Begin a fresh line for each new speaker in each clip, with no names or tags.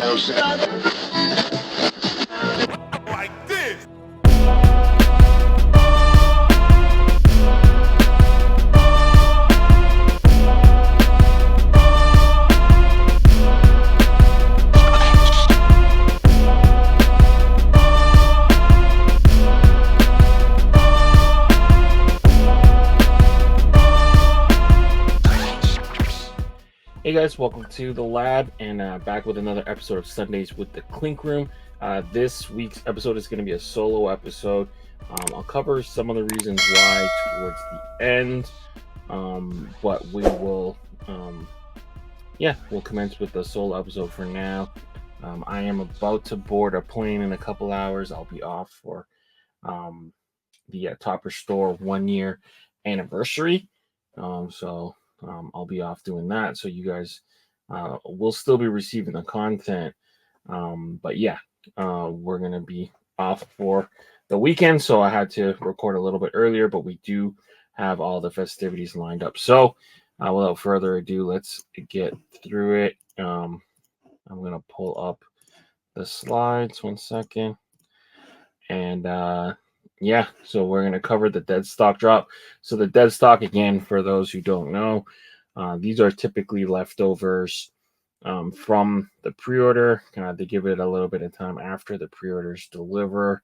Like this.
Hey guys, welcome to the lab and back with another episode of Sundaze with the Clink Room. This week's episode is going to be a solo episode. I'll cover some of the reasons why towards the end, but we will, we'll commence with the solo episode for now. I am about to board a plane in a couple hours. I'll be off for the Topper Store 1 year anniversary. I'll be off doing that, so you guys will still be receiving the content. We're gonna be off for the weekend, so I had to record a little bit earlier, but we do have all the festivities lined up. So without further ado, let's get through it. I'm gonna pull up the slides 1 second, and so we're going to cover the Deadstock Drop. So the Deadstock, again, for those who don't know, these are typically leftovers from the pre-order. They give it a little bit of time after the pre-orders deliver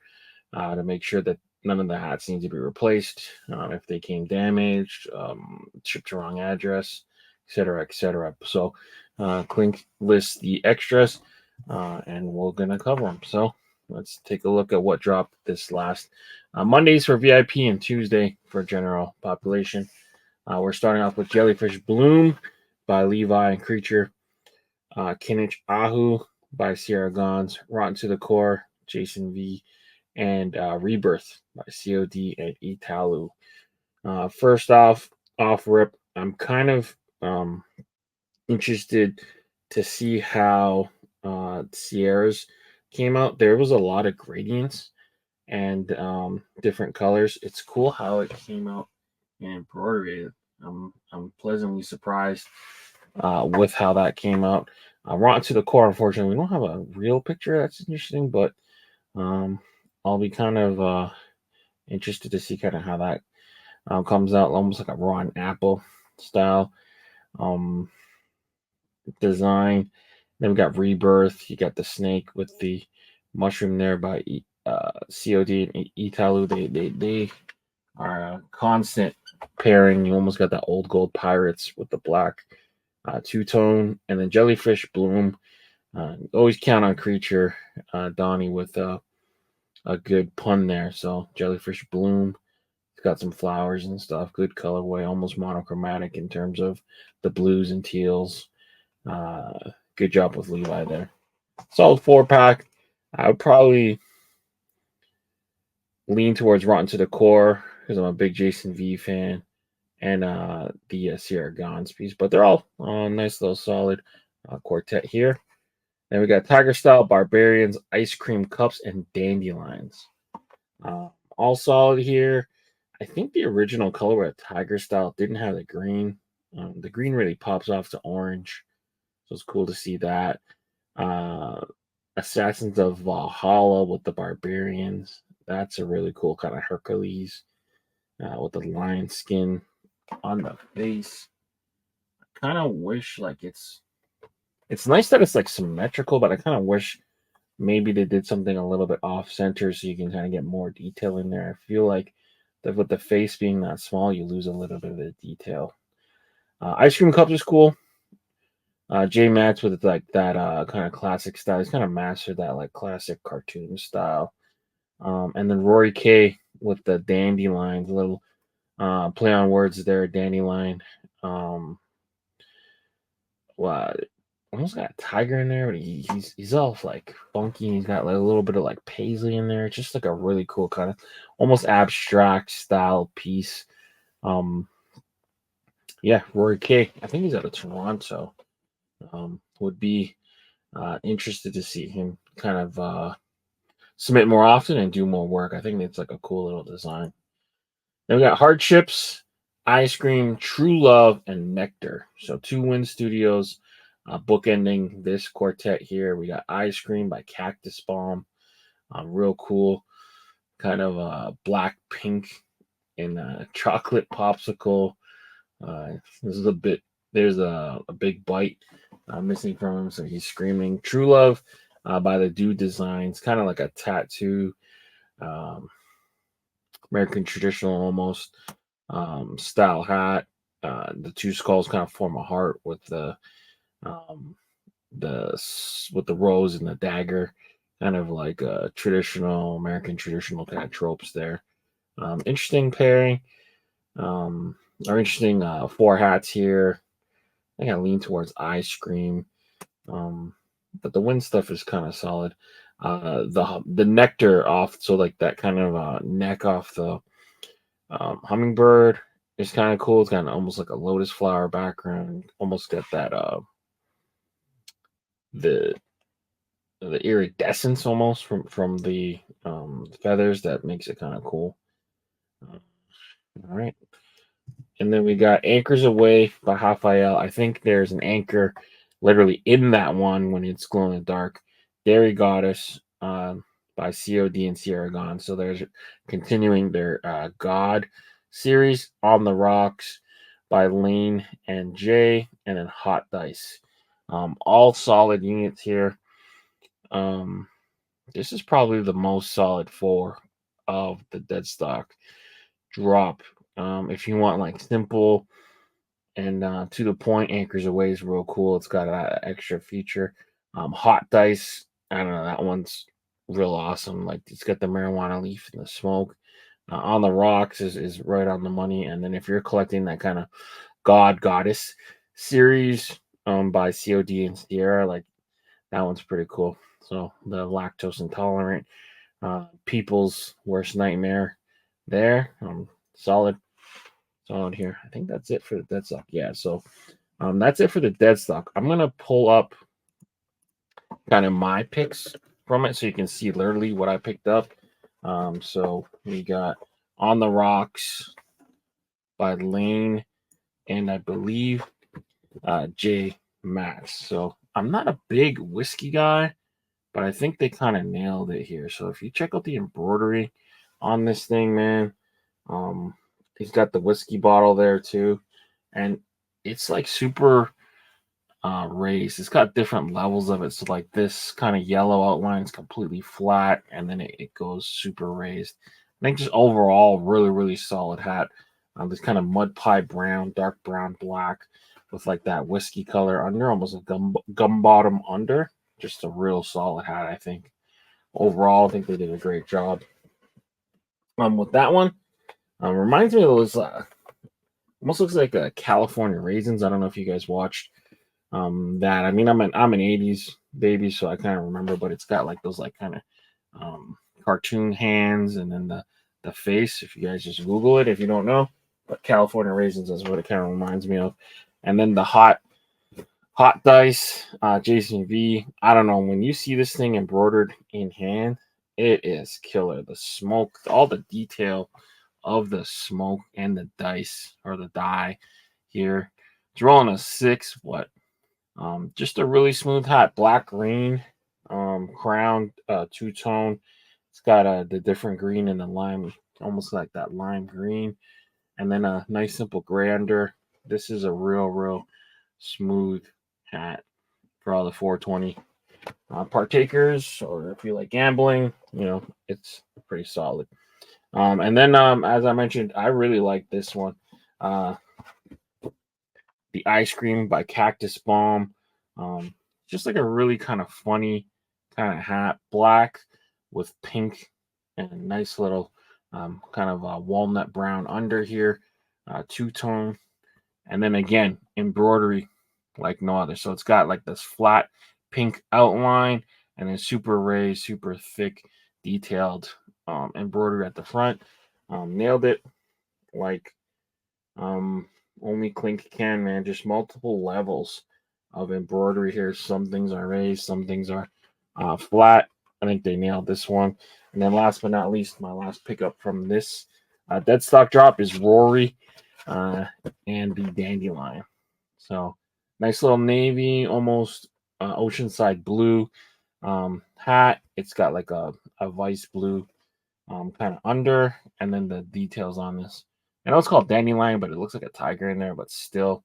to make sure that none of the hats need to be replaced if they came damaged, shipped to wrong address, etc., etc. So Clink lists the extras, and we're going to cover them. So let's take a look at what dropped this last Mondays for VIP and Tuesday for general population. We're starting off with Jellyfish Bloom by Levi and Creature, Kinich Ahu by Sierra Gons, Rotten to the Core, Jason V, and Rebirth by COD and Italu. First off rip, I'm kind of interested to see how Sierra's came out. There was a lot of gradients and different colors. It's cool how it came out in embroidery. I'm pleasantly surprised with how that came out. Rotten to the Core, unfortunately, we don't have a real picture that's interesting, but I'll be kind of interested to see kind of how that comes out, almost like a rotten apple style design. Then we got Rebirth. You got the snake with the mushroom there by COD and Italu. They are a constant pairing. You almost got that old gold pirates with the black two-tone. And then Jellyfish Bloom. Always count on Creature, Donnie, with a good pun there. So Jellyfish Bloom. It's got some flowers and stuff. Good colorway. Almost monochromatic in terms of the blues and teals. Good job with Levi there. Solid 4-pack. I would probably lean towards Rotten to the Core because I'm a big Jason V fan, and the Sierra Gons piece. But they're all nice little solid quartet here. Then we got Tiger Style, Barbarians, Ice Cream Cups, and Dandelions. All solid here. I think the original colorway of Tiger Style didn't have the green. The green really pops off to orange. So it's cool to see that. Assassins of Valhalla with the Barbarians. That's a really cool kind of Hercules with the lion skin on the face. I kind of wish it's nice that it's like symmetrical, but I kind of wish maybe they did something a little bit off center so you can kind of get more detail in there. I feel like that with the face being that small, you lose a little bit of the detail. Ice Cream Cups is cool. J Max with like that kind of classic style. He's kind of mastered that like classic cartoon style. And then Rory K with the dandelions, a little play on words there, dandelion. Almost got a tiger in there, but he's all like funky. He's got like a little bit of like paisley in there. It's just like a really cool kind of almost abstract style piece. Rory K. I think he's out of Toronto. Would be interested to see him kind of submit more often and do more work. I think it's like a cool little design. Then we got Hardships, Ice Cream, True Love, and Nectar. So 2 Win Studios Bookending this quartet here, we got Ice Cream by Cactus Bomb. Real cool, kind of black, pink, and chocolate popsicle. This is a bit. There's a big bite missing from him, so he's screaming. True Love by the Dude Designs, kind of like a tattoo, American traditional almost style hat. The two skulls kind of form a heart with um, with the rose and the dagger, kind of like traditional American traditional kind of tropes there. Interesting pairing. Or interesting four hats here. I think I lean towards Ice Cream, but the wind stuff is kind of solid. The nectar off, so like that kind of neck off the hummingbird is kind of cool. It's kind of almost like a lotus flower background. Almost got that the iridescence almost from the feathers that makes it kind of cool. All right. And then we got Anchors Away by Raphael. I think there's an anchor literally in that one when it's glow in the dark. Dairy Goddess by COD and Sierra Gone. So there's continuing their God series. On the Rocks by Lane and Jay. And then Hot Dice. All solid units here. This is probably the most solid 4 of the Deadstock Drop. If you want like simple and to the point, Anchors Away is real cool. It's got an extra feature. Hot Dice, I don't know, that one's real awesome. Like it's got the marijuana leaf and the smoke. On the Rocks is right on the money. And then if you're collecting that kind of Goddess series by COD and Sierra, like that one's pretty cool. So the lactose intolerant, people's worst nightmare there. Solid here. I think that's it for the Deadstock. Yeah, so that's it for the Deadstock. I'm gonna pull up kind of my picks from it so you can see literally what I picked up. So we got On the Rocks by Lane and I believe J Max. So I'm not a big whiskey guy, but I think they kind of nailed it here. So if you check out the embroidery on this thing, man, he's got the whiskey bottle there too, and it's like super raised. It's got different levels of it. So like this kind of yellow outline is completely flat, and then it goes super raised. I think just overall, really solid hat. This kind of mud pie brown, dark brown, black with like that whiskey color under, almost a gum bottom under. Just a real solid hat, I think. Overall, I think they did a great job. With that one, reminds me of those. Almost looks like California raisins. I don't know if you guys watched that. I mean, I'm an '80s baby, so I kind of remember. But it's got like those like kind of cartoon hands, and then the face. If you guys just Google it, if you don't know, but California raisins is what it kind of reminds me of. And then the Hot Dice, Jason V. I don't know, when you see this thing embroidered in hand, it is killer. The smoke, all the detail of the smoke and the dice or the die here. It's rolling a 6. Just a really smooth hat, black green, crown, two-tone. It's got the different green and the lime, almost like that lime green, and then a nice simple gray under. This is a real smooth hat for all the 420 partakers, or if you like gambling, it's pretty solid. And then as I mentioned, I really like this one, the Ice Cream by Cactus Bomb. Just like a really kind of funny kind of hat, black with pink and a nice little kind of walnut brown under here, two-tone, and then again embroidery like no other. So it's got like this flat pink outline and then super raised, super thick, detailed embroidery at the front. Nailed it like only Clink can, man. Just multiple levels of embroidery here. Some things are raised, some things are flat. I think they nailed this one. And then last but not least, my last pickup from this Deadstock Drop is Rory and the Dandelion. So Nice little navy, almost oceanside blue hat. It's got like a vice blue kind of under, and then the details on this. I know it's called dandelion, but it looks like a tiger in there, but still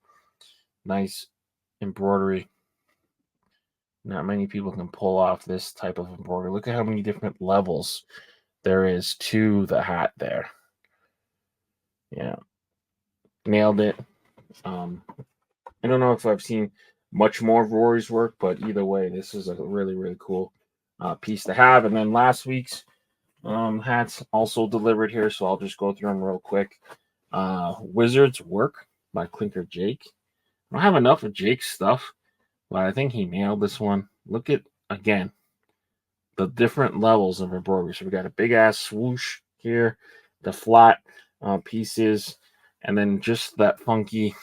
nice embroidery. Not many people can pull off this type of embroidery. Look at how many different levels there is to the hat there. Yeah, nailed it. I don't know if I've seen much more of Rory's work, but either way, this is a really, really cool piece to have. And then last week's hats also delivered here, so I'll just go through them real quick. Wizard's Work by Clinker Jake. I don't have enough of Jake's stuff, but I think he nailed this one. Look at, again, the different levels of embroidery. So we got a big ass swoosh here, the flat pieces, and then just that funky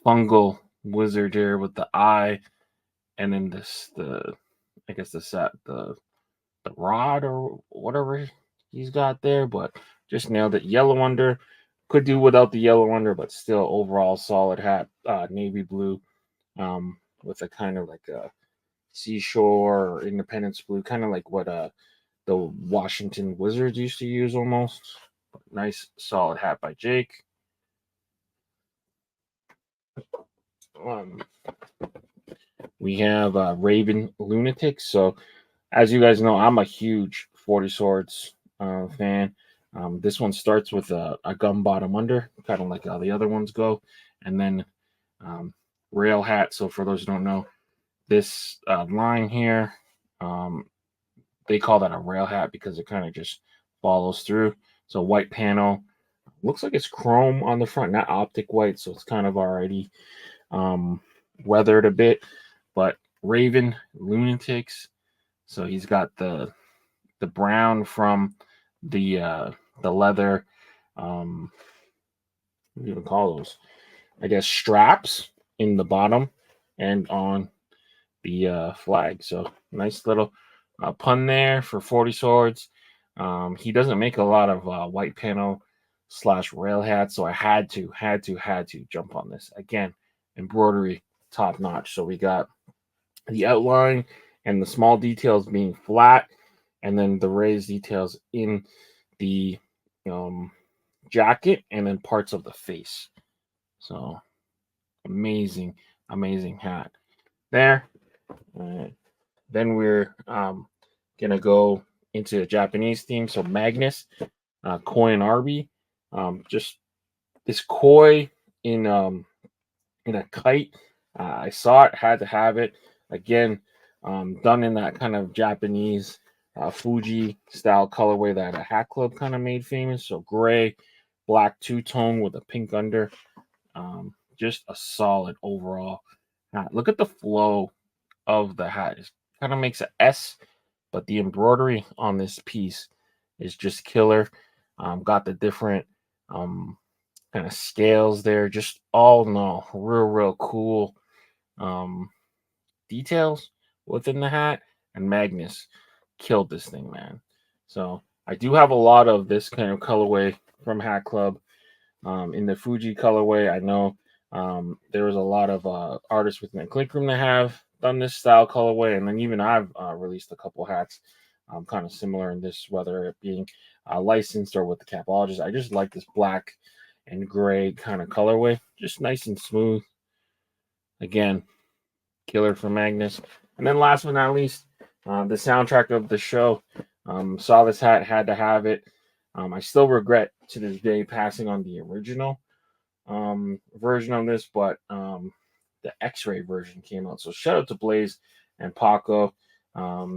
fungal wizard here with the eye, and then I guess the rod or whatever he's got there, but just nailed it. Yellow under, could do without the yellow under, but still overall solid hat. Navy blue, with a kind of like a seashore or Independence blue, kind of like what the Washington Wizards used to use almost. Nice solid hat by Jake. We have Raven Lunatics. So, as you guys know, I'm a huge 40 Swords fan. This one starts with a gum bottom under, kind of like how the other ones go, and then rail hat. So, for those who don't know, this line here, they call that a rail hat because it kind of just follows through. So, white panel. Looks like it's chrome on the front, not optic white, so it's kind of already weathered a bit. But Raven Lunatics, so he's got the brown from the leather, what do you even call those? I guess straps in the bottom and on the flag. So nice little pun there for 40 Swords. He doesn't make a lot of white panel / rail hats, so I had to jump on this again. Embroidery top notch. So we got the outline and the small details being flat, and then the raised details in the jacket and then parts of the face. So amazing hat there. Then we're gonna go into a Japanese theme. So Magnus, koi and arby, just this koi in a kite. I saw it, had to have it. Again, done in that kind of Japanese Fuji style colorway that a Hat Club kind of made famous. So gray, black two tone with a pink under. Just a solid overall hat. Look at the flow of the hat. It kind of makes an S, but the embroidery on this piece is just killer. Got the different kind of scales there. Just all no, real cool details within the hat. And Magnus killed this thing, man. So I do have a lot of this kind of colorway from Hat Club. In the Fuji colorway, I know there was a lot of artists within the Clink Room that have done this style colorway, and then even I've released a couple hats kind of similar in this, whether it being licensed or with the capologist. I just like this black and gray kind of colorway, just nice and smooth. Again, killer for Magnus. And then last but not least, the soundtrack of the show. Saw this hat, had to have it. I still regret to this day passing on the original version of this, but the X-ray version came out. So shout out to Blaze and Paco.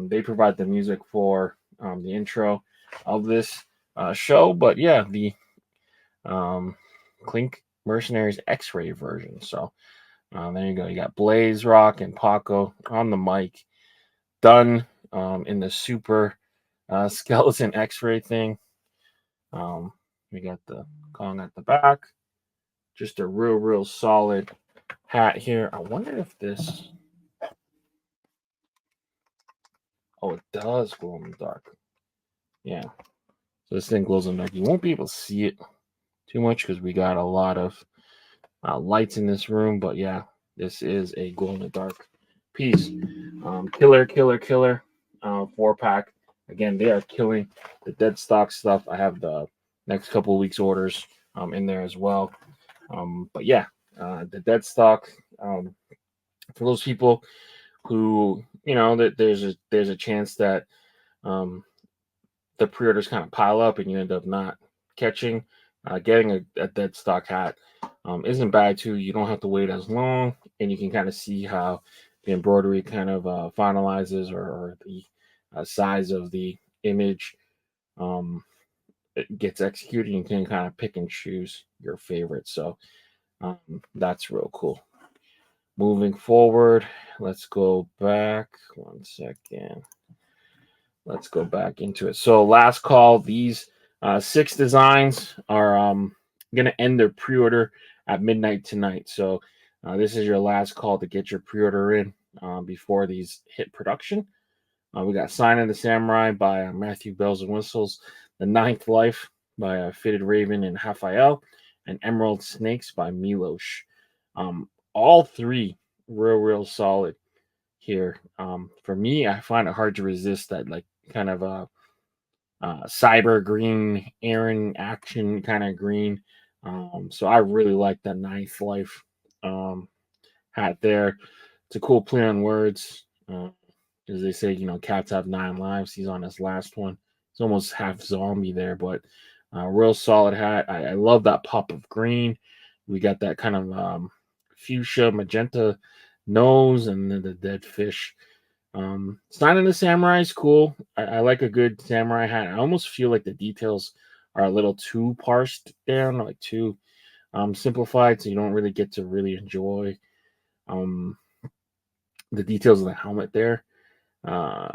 They provide the music for the intro of this show. But yeah, the Clink Mercenaries X-ray version. So there you go. You got Blaze Rock and Paco on the mic, done in the super skeleton X-ray thing. We got the Kong at the back. Just a real solid hat here. I wonder if this. Oh, it does glow in the dark. Yeah. So this thing glows in the dark. You won't be able to see it too much because we got a lot of lights in this room. But yeah, This is a glow in the dark piece. Killer 4-pack. Again, they are killing the Deadstock stuff. I have the next couple of weeks orders in there as well. But yeah, the Deadstock, for those people who, that there's a chance that um, the pre-orders kind of pile up and you end up not catching. Getting a Deadstock hat isn't bad too. You don't have to wait as long, and you can kind of see how the embroidery kind of finalizes, or the size of the image it gets executed. You can kind of pick and choose your favorite. So that's real cool. Moving forward, let's go back 1 second. Let's go back into it. So last call. These 6 designs are going to end their pre-order at midnight tonight. So this is your last call to get your pre-order in before these hit production. We got Sign of the Samurai by Matthew Bells and Whistles, The Ninth Life by Fitted Raven and Raphael, and Emerald Snakes by Milosh. All 3 real solid here. For me, I find it hard to resist that like kind of cyber green, Aaron action kind of green. So I really like the Ninth Life hat there. It's a cool play on words. As they say, cats have 9 lives. He's on his last one. He's almost half zombie there, but real solid hat. I love that pop of green. We got that kind of fuchsia magenta nose, and then the dead fish. Sign of the Samurai is cool. I like a good samurai hat. I almost feel like the details are a little too parsed down, like too simplified, so you don't really get to really enjoy um, the details of the helmet there. Uh,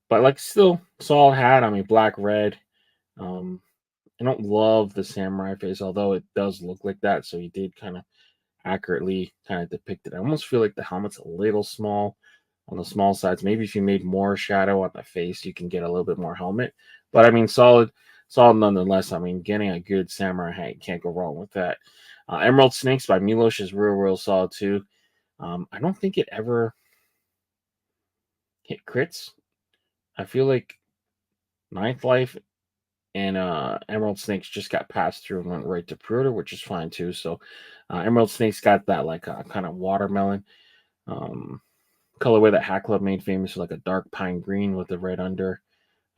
but like still solid hat. I mean, black, red. Um, I don't love the samurai face, although it does look like that. So he did kind of accurately kind of depict it. I almost feel like the helmet's a little small on the small sides. Maybe if you made more shadow on the face, you can get a little bit more helmet. But I mean, solid nonetheless. I mean, getting a good samurai hat, you can't go wrong with that. Emerald Snakes by Milosh is real solid too. I don't think it ever hit crits. I feel like Ninth Life and Emerald Snakes just got passed through and went right to pre-order, which is fine too. So Emerald Snakes got that like kind of watermelon um, colorway that Hat Club made famous, like a dark pine green with the red under.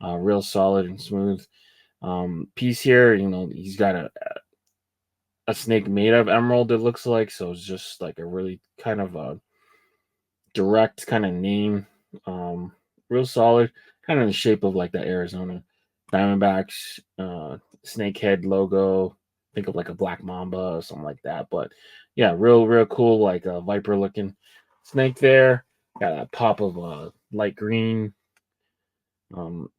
Real solid and smooth. Piece here, he's got a snake made of emerald, it looks like. So it's just like a really kind of a direct kind of name. Real solid, kind of in the shape of like the Arizona Diamondbacks snake head logo. Think of like a black mamba or something like that. But yeah, real cool, like a viper looking snake there. Got a pop of light green. Um,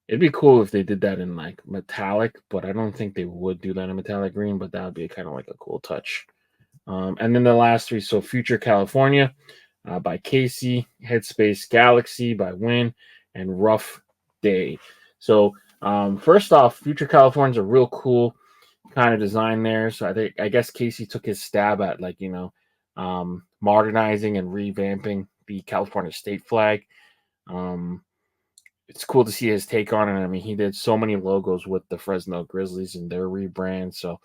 It'd be cool if they did that in like metallic, but I don't think they would do that in metallic green. But that would be kind of like a cool touch. And then the last 3, so Future California by Casey, Headspace Galaxy by Win, and Rough Day. So first off, Future California is a real cool kind of design there. So I guess Casey took his stab at like modernizing and revamping the California state flag. Um, it's cool to see his take on it. I mean, he did so many logos with the Fresno Grizzlies and their rebrand. So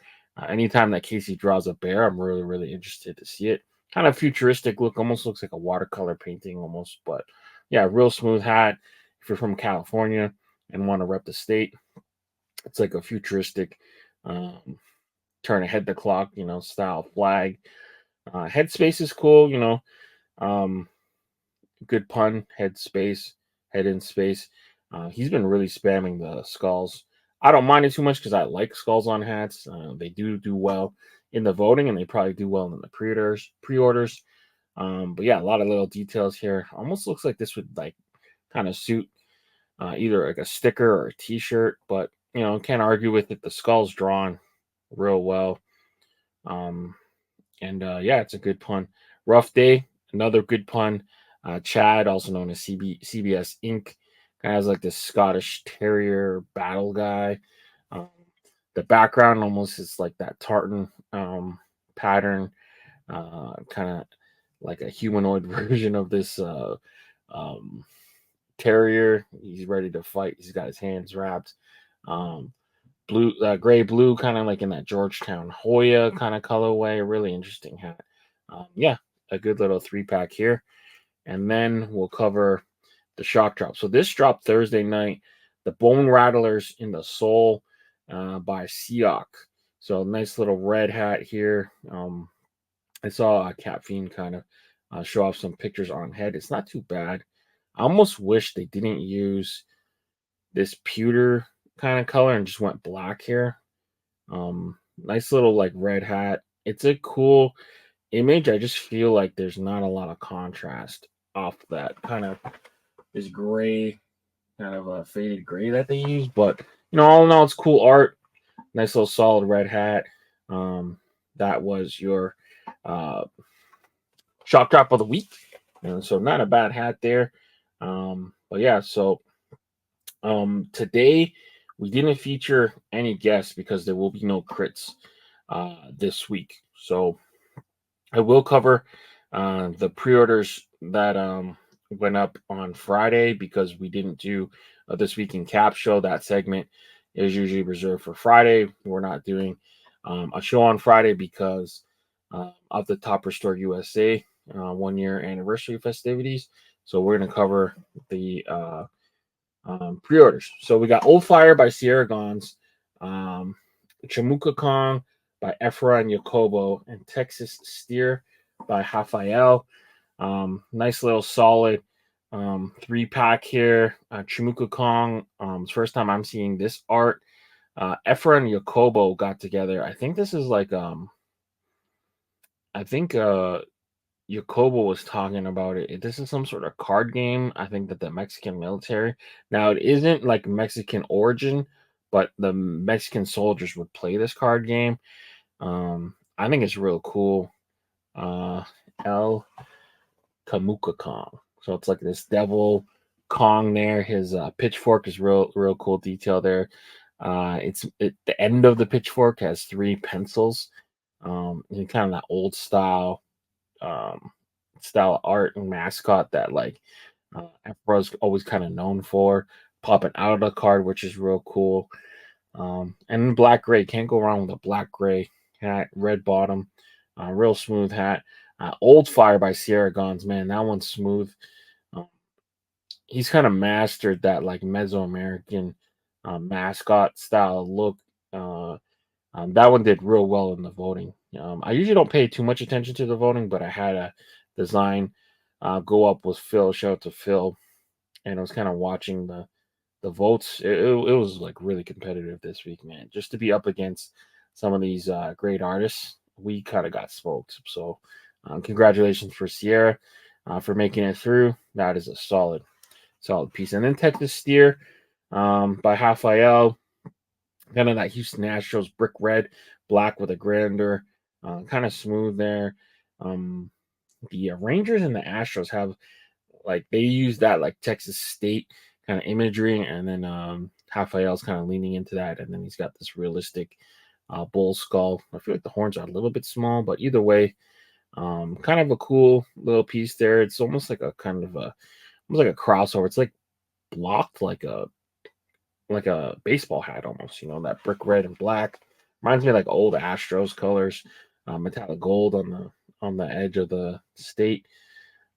anytime that Casey draws a bear, I'm really interested to see it. Kind of futuristic look, almost looks like a watercolor painting almost. But yeah, real smooth hat. If you're from California and want to rep the state, it's like a futuristic turn ahead the clock, style flag. Headspace is cool, um, good pun, headspace, head in space. He's been really spamming the skulls. I don't mind it too much because I like skulls on hats. They do well in the voting, and they probably do well in the pre-orders. But yeah, a lot of little details here. Almost looks like this would like kind of suit either like a sticker or a T-shirt. But can't argue with it. The skull's drawn real well. Um, and yeah, it's a good pun. Rough Day, another good pun. Chad, also known as CBS Inc., kind of has like this Scottish Terrier battle guy. Um, the background almost is like that tartan pattern, kind of like a humanoid version of this um, terrier. He's ready to fight. He's got his hands wrapped. Um, blue, gray blue, kind of like in that Georgetown Hoya kind of colorway. Really interesting hat. Yeah, a good little 3-pack here. And then we'll cover the shock drop. So this dropped Thursday night. The Bone Rattlers in the Soul by Seok. So nice little red hat here. I saw Cat Fiend kind of show off some pictures on head. It's not too bad. I almost wish they didn't use this pewter kind of color and just went black here. Nice little like red hat. It's a cool image. I just feel like there's not a lot of contrast off that kind of this gray, kind of a faded gray that they use. But all in all, it's cool art. Nice little solid red hat. That was your uh, shock drop of the week. So not a bad hat there. But yeah, so today we didn't feature any guests because there will be no crits this week. So I will cover the pre-orders that went up on Friday because we didn't do This Week in Cap show. That segment is usually reserved for Friday. We're not doing a show on Friday because of the Top Restore USA 1-year anniversary festivities. So we're going to cover the pre-orders. So we got Old Fire by Sierra Gons, Chamuka Kong by Ephra and Yakobo, and Texas Steer by Rafael. Nice little solid 3-pack here. Chamuka Kong, first time I'm seeing this art. Ephra and Yakobo got together. I think this is like I think Yakobo was talking about it. This is some sort of card game. I think that the Mexican military. Now it isn't like Mexican origin, but the Mexican soldiers would play this card game. I think it's real cool. El Kamuka Kong. So it's like this devil Kong there. His pitchfork is real cool detail there. The end of the pitchfork has 3 pencils. And kind of that old style art and mascot that like Afro's always kind of known for, popping out of the card, which is real cool. And black gray, can't go wrong with a black gray hat, red bottom, real smooth hat. Old Fire by Sierra Gons, man, that one's smooth. He's kind of mastered that like Mesoamerican mascot style look. That one did real well in the voting. I usually don't pay too much attention to the voting, but I had a design go up with Phil. Shout out to Phil, and I was kind of watching the votes. It was like really competitive this week, man. Just to be up against some of these great artists, we kind of got smoked. So, congratulations for Sierra for making it through. That is a solid piece. And then Texas Steer by Rafael. Kind of that Houston Astros brick red, black with a grander, kind of smooth there. The Rangers and the Astros have like they use that like Texas State kind of imagery, and then Rafael's kind of leaning into that, and then he's got this realistic bull skull. I feel like the horns are a little bit small, but either way, kind of a cool little piece there. It's almost like a kind of almost like a crossover. It's like blocked like a baseball hat almost, that brick red and black. Reminds me of like old Astros colors, metallic gold on the edge of the state.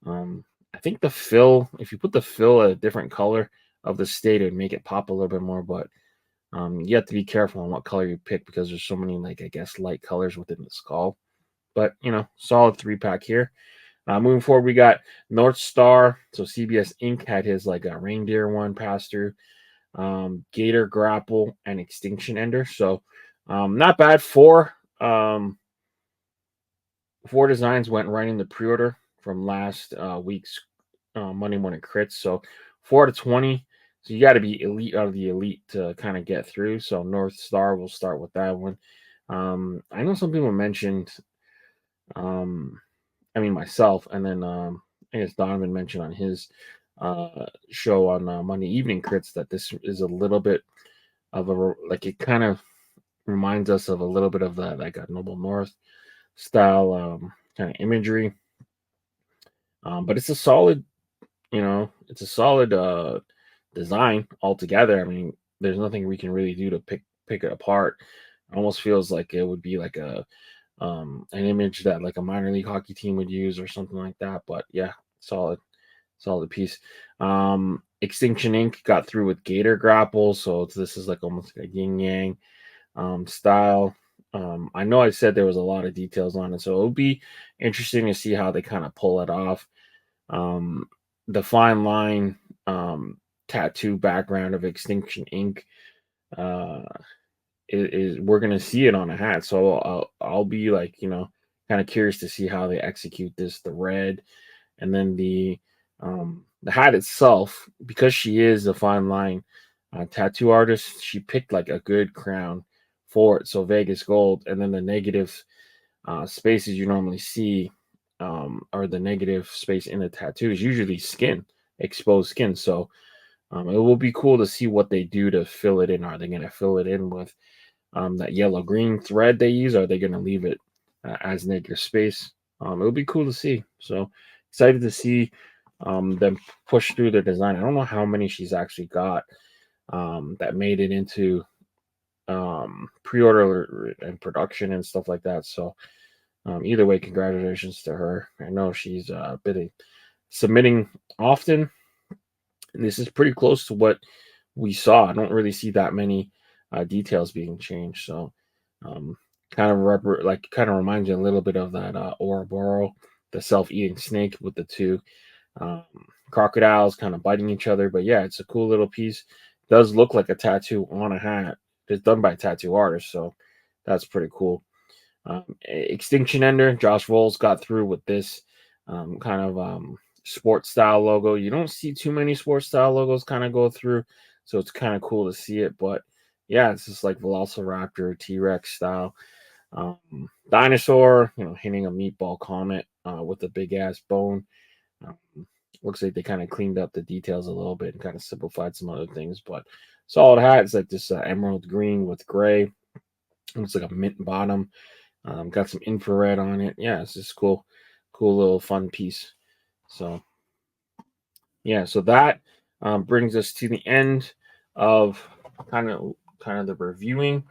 I think the fill, if you put the fill a different color of the state, it would make it pop a little bit more, but you have to be careful on what color you pick because there's so many, like, I guess, light colors within the skull. But, solid 3-pack here. Moving forward, we got North Star. So CBS Inc. had his, like, a reindeer one pass through. Gator Grapple and Extinction Ender. So not bad. 4 designs went right in the pre-order from last week's Monday morning crits. So 4 to 20. So you got to be elite out of the elite to kind of get through. So North Star, we'll start with that one. I know some people mentioned, myself, and then I guess Donovan mentioned on his show on Monday evening crits that this is a little bit of it kind of reminds us of a little bit of that like a Noble North style kind of imagery. But it's a solid, it's a solid design altogether. I mean, there's nothing we can really do to pick it apart. It almost feels like it would be like an image that like a minor league hockey team would use or something like that. But yeah, solid piece. Extinction Inc. got through with Gator Grapple, so this is like almost like a yin yang style. I know I said there was a lot of details on it, so it'll be interesting to see how they kind of pull it off. Um, the fine line tattoo background of Extinction Inc. Uh, is we're gonna see it on a hat, so I'll be like kind of curious to see how they execute this. The red, and then the hat itself, because she is a fine line tattoo artist, she picked like a good crown for it. So Vegas gold, and then the negative spaces you normally see, or the negative space in the tattoo is usually skin, exposed skin. So it will be cool to see what they do to fill it in. Are they going to fill it in with that yellow green thread they use? Or are they going to leave it as negative space? It'll be cool to see. So excited to see them push through their design. I don't know how many she's actually got that made it into pre-order and production and stuff like that. So either way, congratulations to her. I know she's been submitting often, and this is pretty close to what we saw. I don't really see that many details being changed. So um, kind of reminds you a little bit of that Ouroboros, the self-eating snake with the two um, crocodiles kind of biting each other. But yeah, it's a cool little piece. Does look like a tattoo on a hat. It's done by a tattoo artist, so that's pretty cool. Extinction Ender, Josh Rolls got through with this kind of sports style logo. You don't see too many sports style logos kind of go through, so it's kind of cool to see it. But yeah, it's just like Velociraptor, T Rex style. Dinosaur, hitting a meatball comet with a big ass bone. Um, Looks like they kind of cleaned up the details a little bit and kind of simplified some other things. But solid hat. It's like this emerald green with gray. Looks like a mint bottom. Got some infrared on it. Yeah, it's just cool little fun piece. So yeah, so that brings us to the end of kind of the reviewing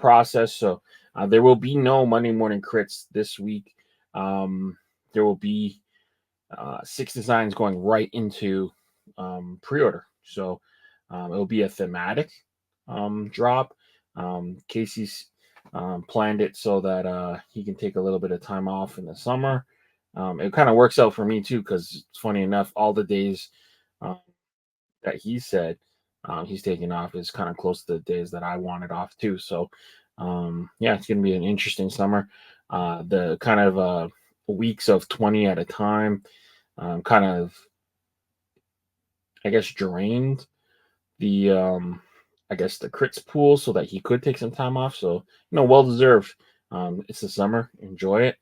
process. So there will be no Monday morning crits this week. There will be 6 designs going right into pre-order. So it'll be a thematic drop. Casey's planned it so that he can take a little bit of time off in the summer. It kind of works out for me too, because it's funny enough, all the days um, that he said he's taking off is kind of close to the days that I wanted off too. So yeah, it's going to be an interesting summer. The kind of weeks of 20 at a time kind of, I guess, drained the I guess the crits pool so that he could take some time off. So well deserved. It's the summer, enjoy it.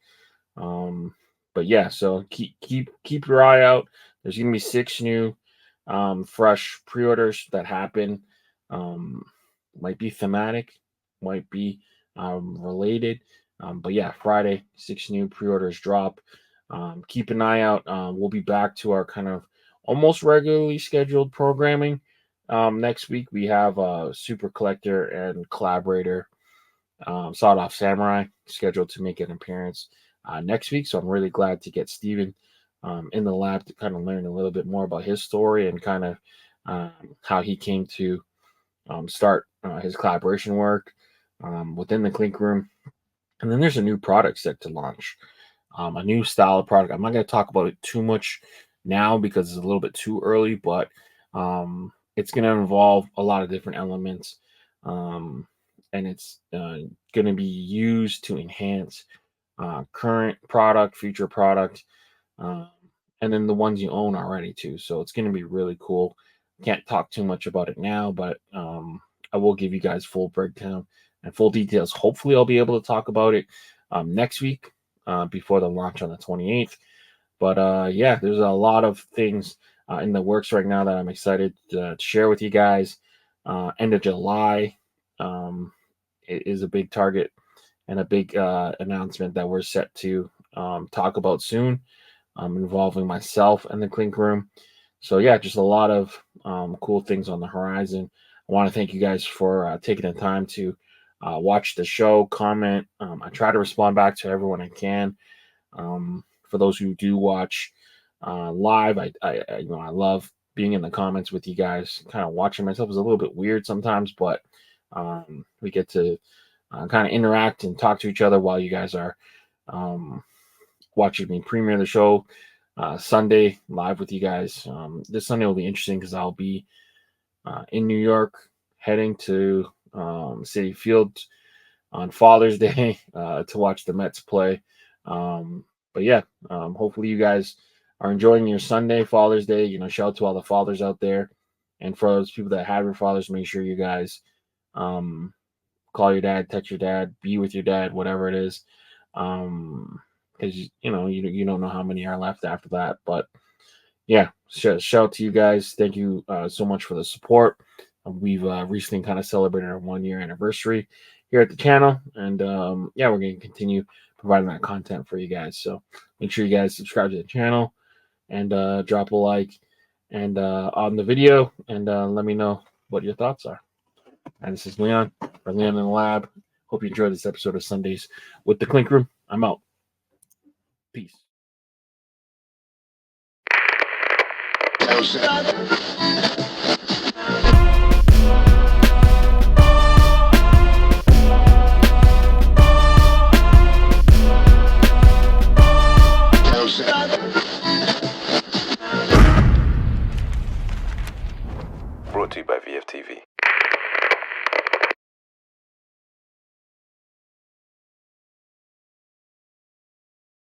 But yeah, so keep your eye out. There's gonna be 6 new fresh pre-orders that happen. Um, might be thematic, might be related. But yeah, Friday, 6 new pre-orders drop. Keep an eye out. We'll be back to our kind of almost regularly scheduled programming. Next week we have Super Collector and Collaborator Sawed Off Samurai scheduled to make an appearance next week. So I'm really glad to get Steven in the lab to kind of learn a little bit more about his story and kind of how he came to start his collaboration work within the Clink Room. And then there's a new product set to launch, a new style of product. I'm not going to talk about it too much now because it's a little bit too early, but it's going to involve a lot of different elements. And it's going to be used to enhance current product, future product, um, and then the ones you own already too. So it's going to be really cool. Can't talk too much about it now, but I will give you guys full breakdown and full details. Hopefully, I'll be able to talk about it next week before the launch on the 28th. But yeah, there's a lot of things in the works right now that I'm excited to share with you guys. End of July is a big target and a big announcement that we're set to talk about soon. involving myself and the Clink Room. So yeah, just a lot of cool things on the horizon. I want to thank you guys for taking the time to watch the show, comment. I try to respond back to everyone I can. For those who do watch live, I love being in the comments with you guys. Kind of watching myself is a little bit weird sometimes, but we get to kind of interact and talk to each other while you guys are um, watching me premiere the show Sunday live with you guys. This Sunday will be interesting because I'll be in New York heading to Citi Field on Father's Day to watch the Mets play. But yeah, hopefully you guys are enjoying your Sunday, Father's Day. Shout out to all the fathers out there. And for those people that have your fathers, make sure you guys um, call your dad, text your dad, be with your dad, whatever it is. Because you don't know how many are left after that. But yeah, shout out to you guys. Thank you so much for the support. We've recently kind of celebrated our 1 year anniversary here at the channel, and yeah, we're going to continue providing that content for you guys. So make sure you guys subscribe to the channel and drop a like and on the video, and let me know what your thoughts are. And this is Leon for Leon in the Lab. Hope you enjoyed this episode of Sundaze with the Clink Room. I'm out. Peace.